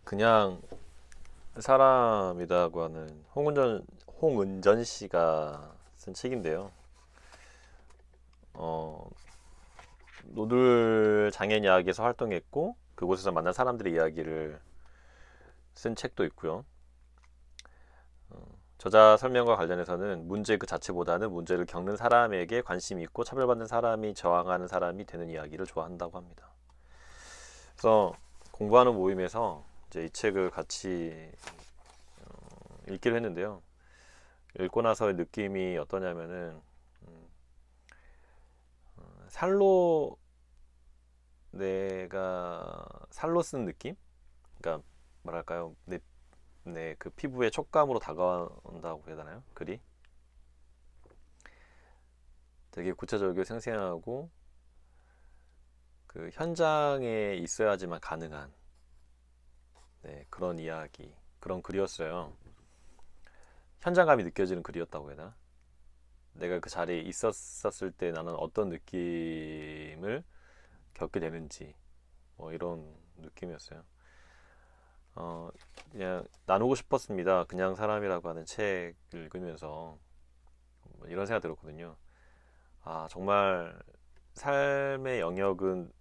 그냥 사람이라고 하는 홍은전 씨가 쓴 책인데요. 어, 노들 장애인 야학에서 활동했고 그곳에서 만난 사람들의 이야기를 쓴 책도 있고요. 저자 설명과 관련해서는 문제 그 자체보다는 문제를 겪는 사람에게 관심이 있고 차별받는 사람이 저항하는 사람이 되는 이야기를 좋아한다고 합니다. 그래서 공부하는 모임에서 이제 이 책을 같이 읽기로 했는데요. 읽고 나서의 느낌이 어떠냐면은 살로 내가 살로 쓴 느낌? 그러니까 뭐랄까요? 내 그 피부의 촉감으로 다가온다고 해야 되나요? 글이 되게 구체적이고 생생하고 그 현장에 있어야지만 가능한 그런 이야기, 그런 글이었어요. 현장감이 느껴지는 글이었다고 해야 되나? 내가 그 자리에 있었을 때 나는 어떤 느낌을 겪게 되는지 뭐 이런 느낌이었어요. 그냥 나누고 싶었습니다. 그냥 사람이라고 하는 책을 읽으면서 뭐 이런 생각 들었거든요. 아, 정말 삶의 영역은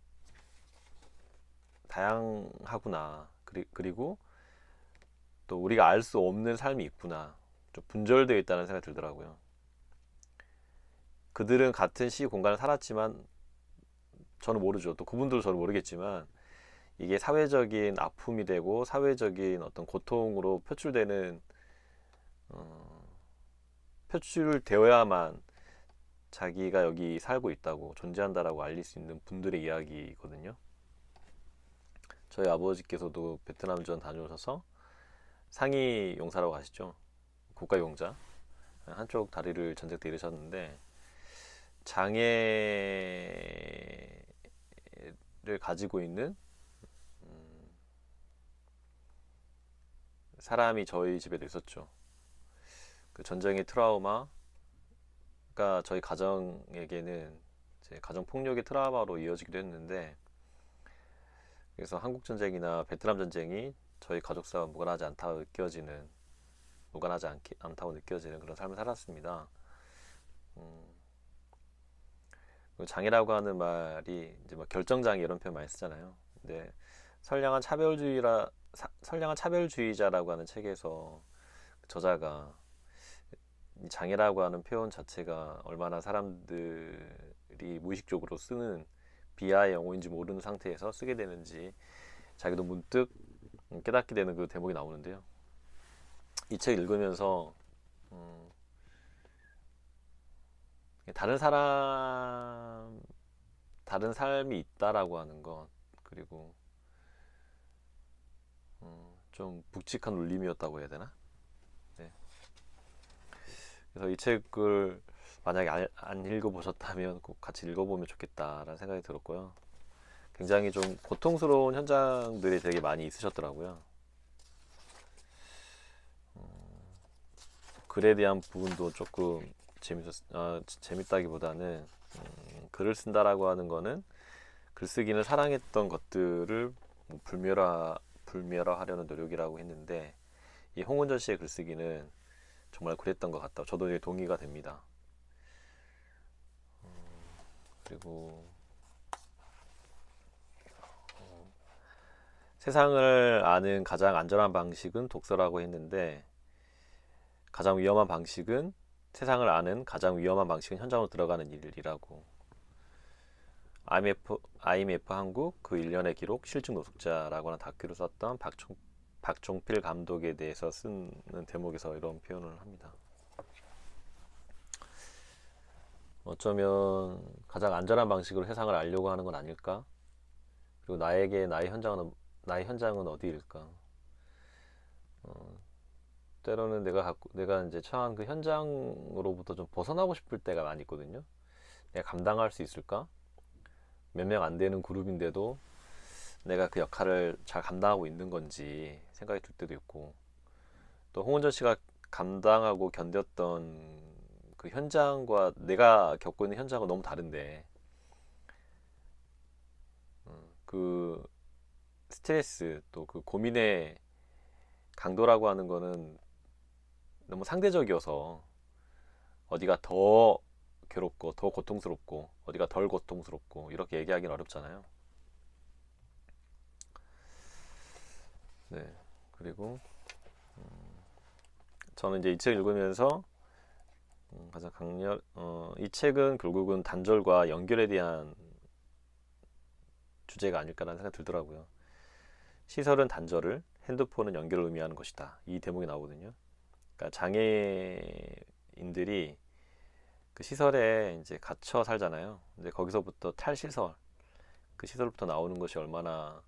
다양하구나. 그리고 또 우리가 알 수 없는 삶이 있구나. 좀 분절되어 있다는 생각이 들더라고요. 그들은 같은 시 공간을 살았지만 저는 모르죠. 또 그분들도 저는 모르겠지만 이게 사회적인 아픔이 되고 사회적인 어떤 고통으로 어, 표출되어야만 자기가 여기 살고 있다고 존재한다라고 알릴 수 있는 분들의 이야기거든요. 저희 아버지께서도 베트남전 다녀오셔서 상위 용사라고 하시죠. 국가용자. 한쪽 다리를 전쟁 때 잃으셨는데 장애를 가지고 있는 사람이 저희 집에도 있었죠. 그 전쟁의 트라우마가 저희 가정에게는 제 가정 폭력의 트라우마로 이어지기도 했는데 그래서 한국 전쟁이나 베트남 전쟁이 저희 가족사와 무관하지 않다고 느껴지는 그런 삶을 살았습니다. 음, 장애라고 하는 말이 이제 뭐 결정장애 이런 표현 많이 쓰잖아요. 근데 선량한 선량한 차별주의자라고 하는 책에서 저자가 이 장애라고 하는 표현 자체가 얼마나 사람들이 무의식적으로 쓰는 비하의 영어인지 모르는 상태에서 쓰게 되는지 자기도 문득 깨닫게 되는 그 대목이 나오는데요. 이 책 읽으면서 음, 다른 사람, 다른 삶이 있다라고 하는 것, 그리고 좀 묵직한 울림이었다고 해야 되나? 네. 그래서 이 책을 만약에 안 읽어보셨다면 꼭 같이 읽어보면 좋겠다라는 생각이 들었고요. 굉장히 좀 고통스러운 현장들이 되게 많이 있으셨더라고요. 글에 대한 부분도 조금 재밌다기보다는 글을 쓴다라고 하는 거는 글쓰기는 사랑했던 것들을 뭐 불멸화하려는 노력이라고 했는데 이 홍은전 씨의 글쓰기는 정말 그랬던 것 같다. 저도 되게 동의가 됩니다. 그리고 세상을 아는 가장 안전한 방식은 독서라고 했는데 가장 위험한 방식은 세상을 아는 가장 위험한 방식은 현장으로 들어가는 일이라고. IMF 한국 그 일련의 기록 실증 노숙자라고 하는 다큐를 썼던 박종필 감독에 대해서 쓰는 대목에서 이런 표현을 합니다. 어쩌면 가장 안전한 방식으로 세상을 알려고 하는 건 아닐까? 그리고 나에게 나의 현장은 어디일까? 때로는 내가 이제 처한 그 현장으로부터 좀 벗어나고 싶을 때가 많이 있거든요. 내가 감당할 수 있을까? 몇 명 안 되는 그룹인데도 내가 그 역할을 잘 감당하고 있는 건지 생각이 들 때도 있고, 또 홍은전 씨가 감당하고 견뎠던 그 현장과 내가 겪고 있는 현장은 너무 다른데 그 스트레스 또 그 고민의 강도라고 하는 거는 너무 상대적이어서 어디가 더 괴롭고 더 고통스럽고 어디가 덜 고통스럽고 이렇게 얘기하기는 어렵잖아요. 네. 그리고 저는 이제 이 책을 읽으면서 가장 이 책은 결국은 단절과 연결에 대한 주제가 아닐까라는 생각이 들더라고요. 시설은 단절을, 핸드폰은 연결을 의미하는 것이다. 이 대목이 나오거든요. 그러니까 장애인들이 그 시설에 이제 갇혀 살잖아요. 이제 거기서부터 탈시설, 그 시설부터 나오는 것이 얼마나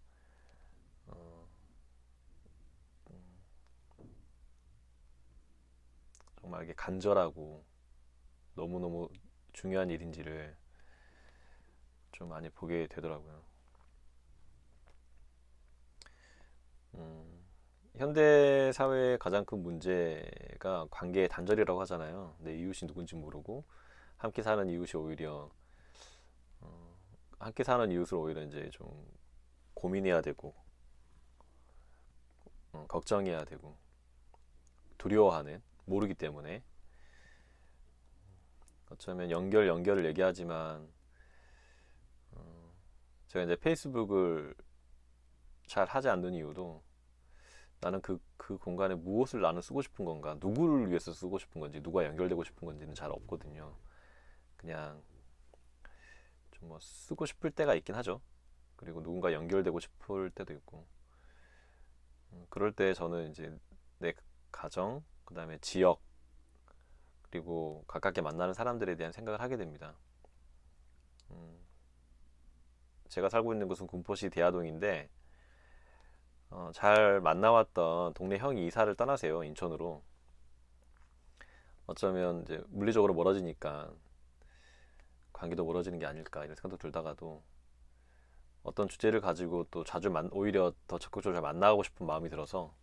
정말 이게 간절하고 너무너무 중요한 일인지를 좀 많이 보게 되더라고요. 현대 사회의 가장 큰 문제가 관계의 단절이라고 하잖아요. 내 이웃이 누군지 모르고 함께 사는 이웃이 오히려 함께 사는 이웃을 오히려 이제 좀 고민해야 되고 걱정해야 되고 두려워하는 모르기 때문에 어쩌면 연결을 얘기하지만 제가 이제 페이스북을 잘 하지 않는 이유도 나는 그 공간에 무엇을 나는 쓰고 싶은 건가, 누구를 위해서 쓰고 싶은 건지, 누가 연결되고 싶은 건지는 잘 없거든요. 그냥 좀 뭐 쓰고 싶을 때가 있긴 하죠. 그리고 누군가 연결되고 싶을 때도 있고, 그럴 때 저는 이제 내 가정, 그 다음에 지역, 그리고 가깝게 만나는 사람들에 대한 생각을 하게 됩니다. 제가 살고 있는 곳은 군포시 대하동인데 잘 만나왔던 동네 형이 이사를 떠나세요, 인천으로. 어쩌면 이제 물리적으로 멀어지니까 관계도 멀어지는 게 아닐까 이런 생각도 들다가도 어떤 주제를 가지고 또 오히려 더 적극적으로 잘 만나고 싶은 마음이 들어서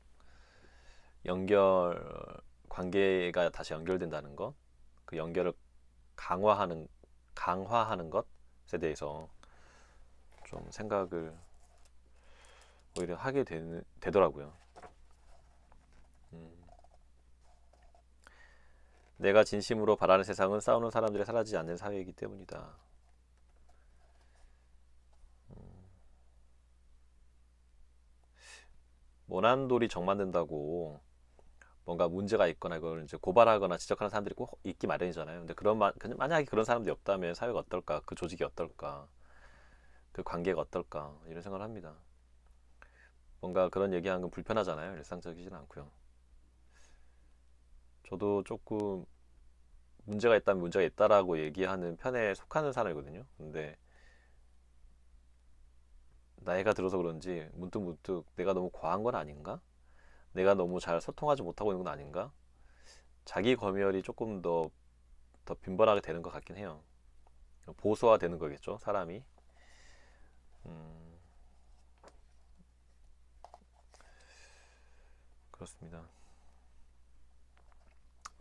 연결 관계가 다시 연결된다는 것, 그 연결을 강화하는 것에 대해서 좀 생각을 오히려 되더라고요. 내가 진심으로 바라는 세상은 싸우는 사람들이 사라지지 않는 사회이기 때문이다. 모난돌이 정 만든다고 뭔가 문제가 있거나 그걸 이제 고발하거나 지적하는 사람들이 꼭 있기 마련이잖아요. 근데 만약에 그런 사람들이 없다면 사회가 어떨까? 그 조직이 어떨까? 그 관계가 어떨까? 이런 생각을 합니다. 뭔가 그런 얘기하는 건 불편하잖아요. 일상적이진 않고요. 저도 조금 문제가 있다면 문제가 있다라고 얘기하는 편에 속하는 사람이거든요. 근데 나이가 들어서 그런지 문득 내가 너무 과한 건 아닌가? 내가 너무 잘 소통하지 못하고 있는 건 아닌가? 자기 검열이 조금 더 빈번하게 되는 것 같긴 해요. 보수화 되는 거겠죠, 사람이. 음, 그렇습니다.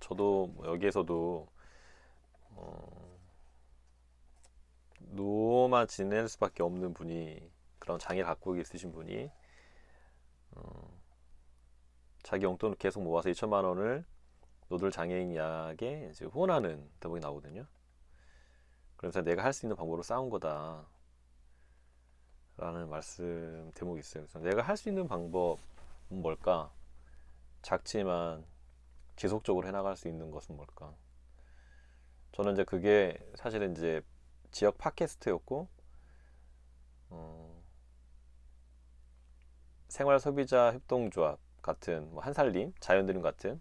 저도 뭐 여기에서도 누워만 지낼 수밖에 없는 분이, 그런 장애를 갖고 있으신 분이 자기 용돈을 계속 모아서 2천만 원을 노들 장애인 약에 이제 후원하는 대목이 나오거든요. 그래서 내가 할 수 있는 방법으로 싸운 거다 라는 말씀 대목이 있어요. 그래서 내가 할 수 있는 방법은 뭘까? 작지만 지속적으로 해나갈 수 있는 것은 뭘까? 저는 이제 그게 사실은 이제 지역 팟캐스트였고 생활 소비자 협동조합 같은 뭐 한살림, 자연드림 같은,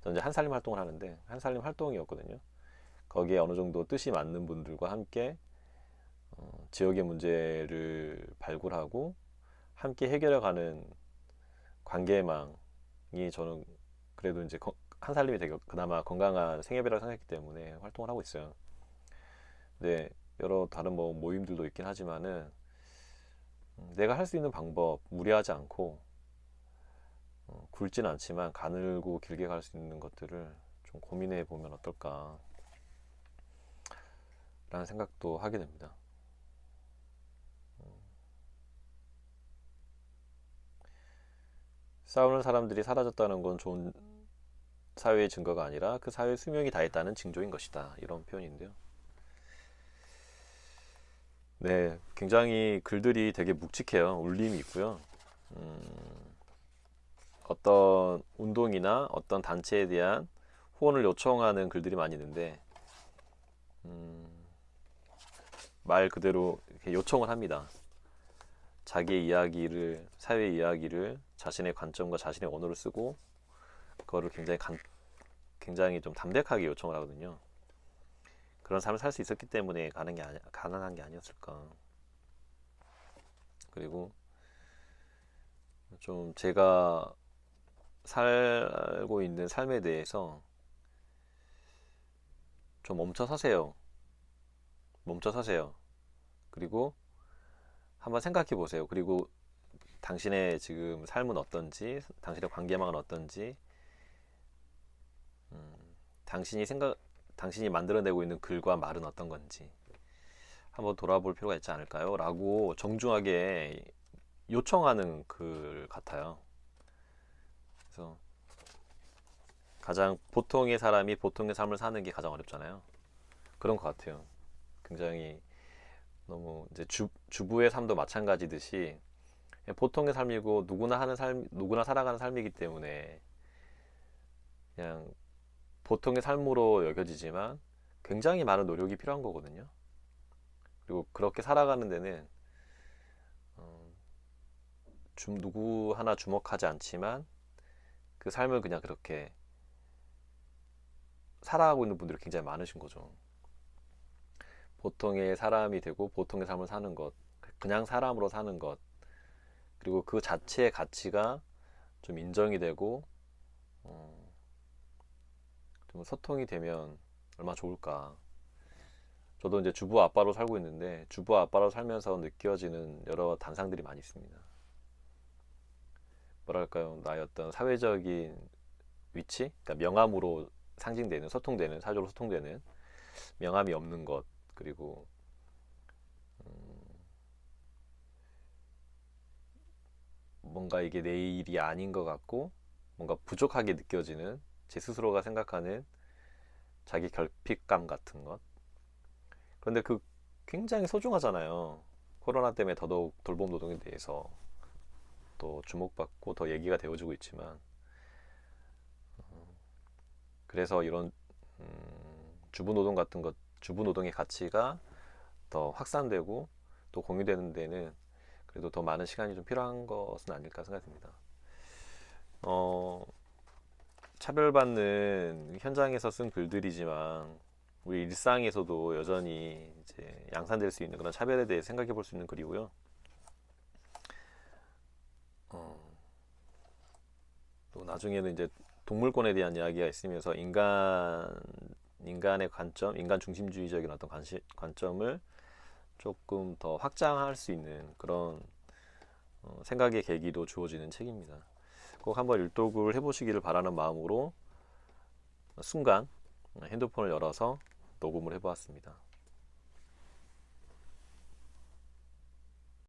저는 이제 한살림 활동을 하는데 한살림 활동이었거든요. 거기에 어느 정도 뜻이 맞는 분들과 함께 지역의 문제를 발굴하고 함께 해결해가는 관계망이, 저는 그래도 이제 한살림이 되게 그나마 건강한 생애비라고 생각했기 때문에 활동을 하고 있어요. 근데 여러 다른 뭐 모임들도 있긴 하지만은 내가 할 수 있는 방법, 무리하지 않고 굵진 않지만 가늘고 길게 갈 수 있는 것들을 좀 고민해 보면 어떨까 라는 생각도 하게 됩니다. 싸우는 사람들이 사라졌다는 건 좋은 사회의 증거가 아니라 그 사회의 수명이 다했다는 징조인 것이다. 이런 표현인데요. 네, 굉장히 글들이 되게 묵직해요. 울림이 있고요. 어떤 운동이나 어떤 단체에 대한 후원을 요청하는 글들이 많이 있는데 말 그대로 이렇게 요청을 합니다. 자기의 이야기를, 사회의 이야기를 자신의 관점과 자신의 언어를 쓰고 그거를 굉장히 좀 담백하게 요청을 하거든요. 그런 삶을 살 수 있었기 때문에 가능한 게 아니었을까. 그리고 좀 제가 살고 있는 삶에 대해서 좀 멈춰 서세요. 멈춰 서세요. 그리고 한번 생각해 보세요. 그리고 당신의 지금 삶은 어떤지, 당신의 관계망은 어떤지, 당신이 만들어내고 있는 글과 말은 어떤 건지 한번 돌아볼 필요가 있지 않을까요? 라고 정중하게 요청하는 글 같아요. 그래서 가장 보통의 사람이 보통의 삶을 사는 게 가장 어렵잖아요. 그런 것 같아요. 굉장히 너무 이제 주부의 삶도 마찬가지듯이 보통의 삶이고 누구나 하는 삶, 누구나 살아가는 삶이기 때문에 그냥 보통의 삶으로 여겨지지만 굉장히 많은 노력이 필요한 거거든요. 그리고 그렇게 살아가는 데는 누구 하나 주목하지 않지만 그 삶을 그냥 그렇게 살아가고 있는 분들이 굉장히 많으신 거죠. 보통의 사람이 되고 보통의 삶을 사는 것, 그냥 사람으로 사는 것, 그리고 그 자체의 가치가 좀 인정이 되고 좀 소통이 되면 얼마나 좋을까. 저도 이제 주부 아빠로 살고 있는데 주부 아빠로 살면서 느껴지는 여러 단상들이 많이 있습니다. 뭐랄까요, 나의 어떤 사회적인 위치, 그러니까 명함으로 상징되는, 소통되는, 사회적으로 소통되는 명함이 없는 것, 그리고 뭔가 이게 내 일이 아닌 것 같고 뭔가 부족하게 느껴지는 제 스스로가 생각하는 자기 결핍감 같은 것. 그런데 그 굉장히 소중하잖아요. 코로나 때문에 더더욱 돌봄 노동에 대해서 또 주목받고 더 얘기가 되어지고 있지만, 그래서 이런 주부 노동 같은 것, 주부 노동의 가치가 더 확산되고 또 공유되는 데는 그래도 더 많은 시간이 좀 필요한 것은 아닐까 생각됩니다. 차별받는 현장에서 쓴 글들이지만 우리 일상에서도 여전히 이제 양산될 수 있는 그런 차별에 대해 생각해 볼 수 있는 글이고요. 또 나중에는 이제 동물권에 대한 이야기가 있으면서 인간의 관점, 인간 중심주의적인 어떤 관점을 조금 더 확장할 수 있는 그런 생각의 계기도 주어지는 책입니다. 꼭 한번 일독을 해보시기를 바라는 마음으로 순간 핸드폰을 열어서 녹음을 해보았습니다.